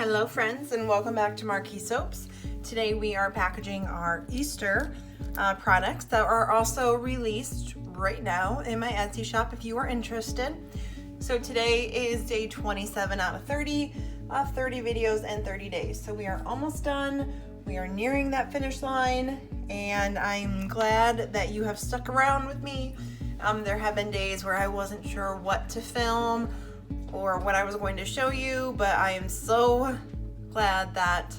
Hello friends, and welcome back to Marquee Soaps. Today we are packaging our Easter products that are also released right now in my Etsy shop if you are interested. So today is day 27 out of 30 of 30 videos and 30 days. So we are almost done. We are nearing that finish line, and I'm glad that you have stuck around with me. There have been days where I wasn't sure what to film or what I was going to show you, but I am so glad that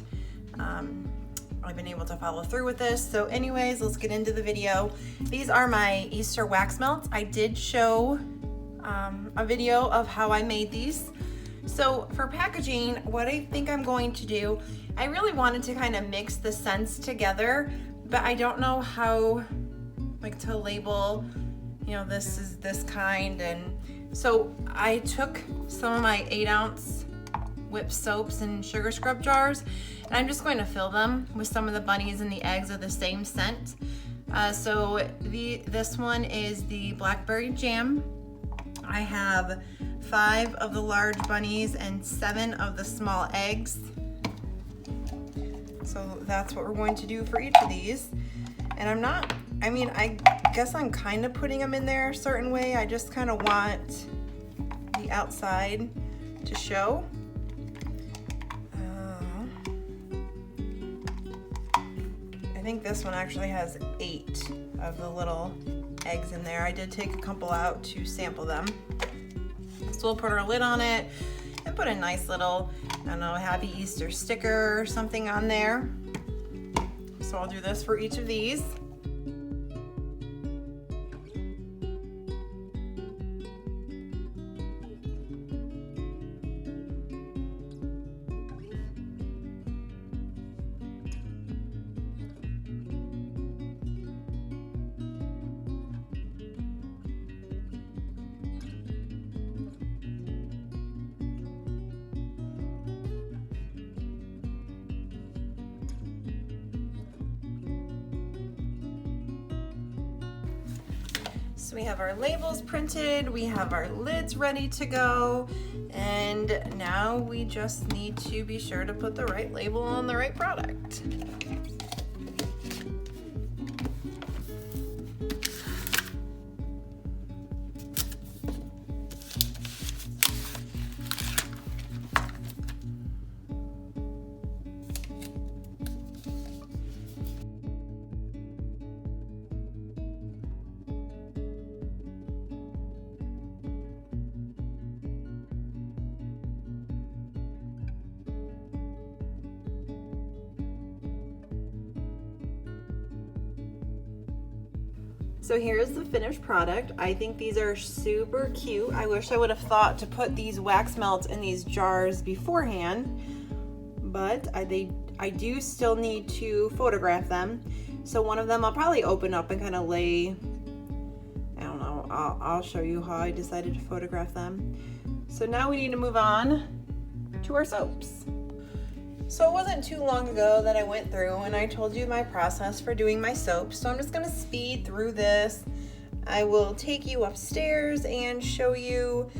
I've been able to follow through with this. So anyways, let's get into the video. These are my Easter wax melts. I did show a video of how I made these. So for packaging, what I think I'm going to do, I really wanted to kind of mix the scents together, but I don't know how to label, this is this kind. And so I took some of my 8-ounce whipped soaps and sugar scrub jars, and I'm just going to fill them with some of the bunnies and the eggs of the same scent. So this one is the blackberry jam. I have 5 of the large bunnies and 7 of the small eggs. So that's what we're going to do for each of these. And I guess I'm kind of putting them in there a certain way. I just kind of want the outside to show. I think this one actually has 8 of the little eggs in there. I did take a couple out to sample them. So we'll put our lid on it and put a nice little, Happy Easter sticker or something on there. So I'll do this for each of these. So we have our labels printed, we have our lids ready to go, and now we just need to be sure to put the right label on the right product. So here's the finished product. I think these are super cute. I wish I would have thought to put these wax melts in these jars beforehand, but I do still need to photograph them. So one of them I'll probably open up and kind of lay, I don't know, I'll show you how I decided to photograph them. So now we need to move on to our soaps. So it wasn't too long ago that I went through and I told you my process for doing my soaps. So I'm just gonna speed through this. I will take you upstairs and show you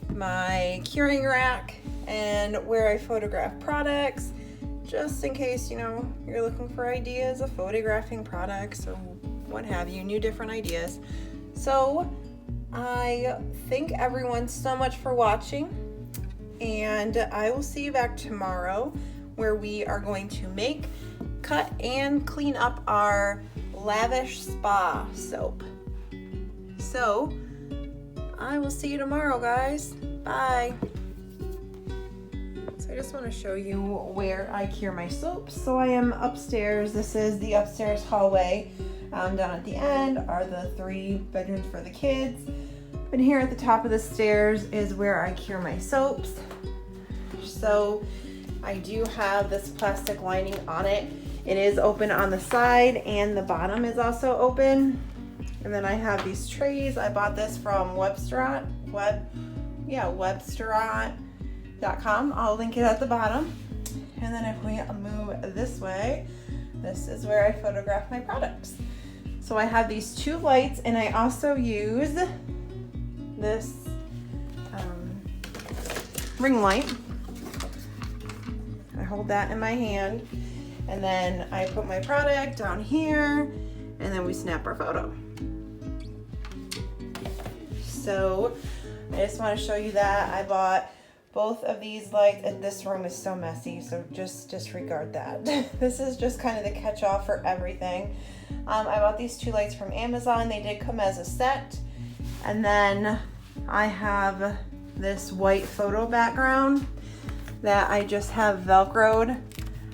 my curing rack and where I photograph products, just in case, you're looking for ideas of photographing products or what have you, new different ideas. So I thank everyone so much for watching. And I will see you back tomorrow, where we are going to make, cut, and clean up our Lavish Spa soap. So I will see you tomorrow, guys. Bye. So I just want to show you where I cure my soaps. So I am upstairs. This is the upstairs hallway. Down at the end are the 3 bedrooms for the kids. And here at the top of the stairs is where I cure my soaps. So I do have this plastic lining on it. It is open on the side and the bottom is also open. And then I have these trays. I bought this from Webstaurant.com. I'll link it at the bottom. And then if we move this way, this is where I photograph my products. So I have these 2 lights, and I also use this ring light. hold that in my hand, and then I put my product down here, and then we snap our photo. So I just want to show you that. I bought both of these lights, and this room is so messy, so just disregard that. This is just kind of the catch-all for everything. I bought these 2 lights from Amazon. They did come as a set. And then I have this white photo background that I just have Velcroed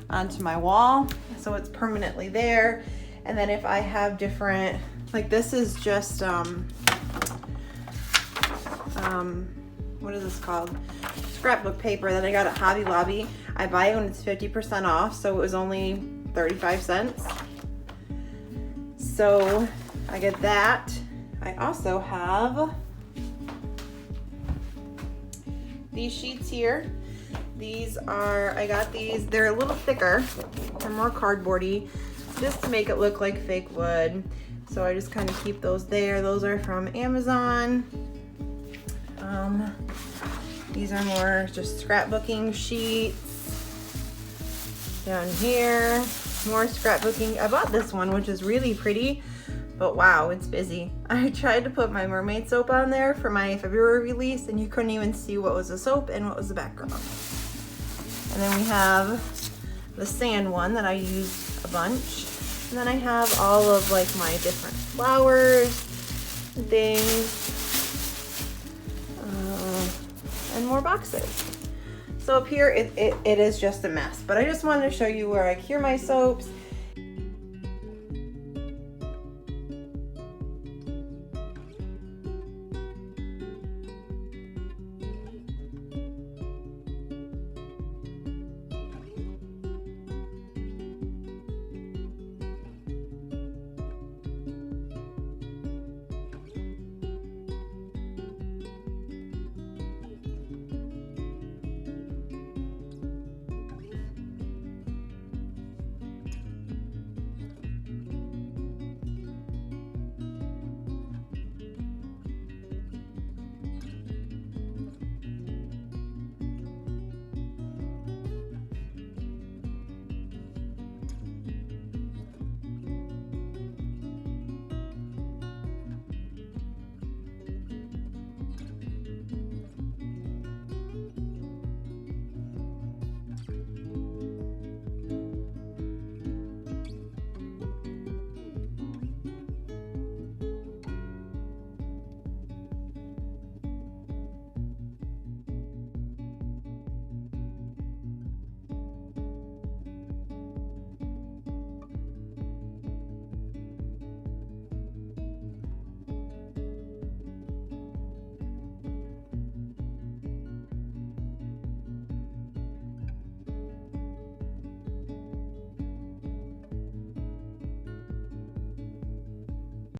onto my wall, so it's permanently there. And then if I have different, like this is just, what is this called? Scrapbook paper that I got at Hobby Lobby. I buy it when it's 50% off, so it was only 35 cents. So I get that. I also have these sheets here. These are, I got these, they're a little thicker, they're more cardboardy, just to make it look like fake wood. So I just kind of keep those there. Those are from Amazon. These are more just scrapbooking sheets. Down here, more scrapbooking. I bought this one, which is really pretty, but wow, it's busy. I tried to put my mermaid soap on there for my February release, and you couldn't even see what was the soap and what was the background. And then we have the sand one that I use a bunch. And then I have all of like my different flowers and things, and more boxes. So up here, it is just a mess, but I just wanted to show you where I cure my soaps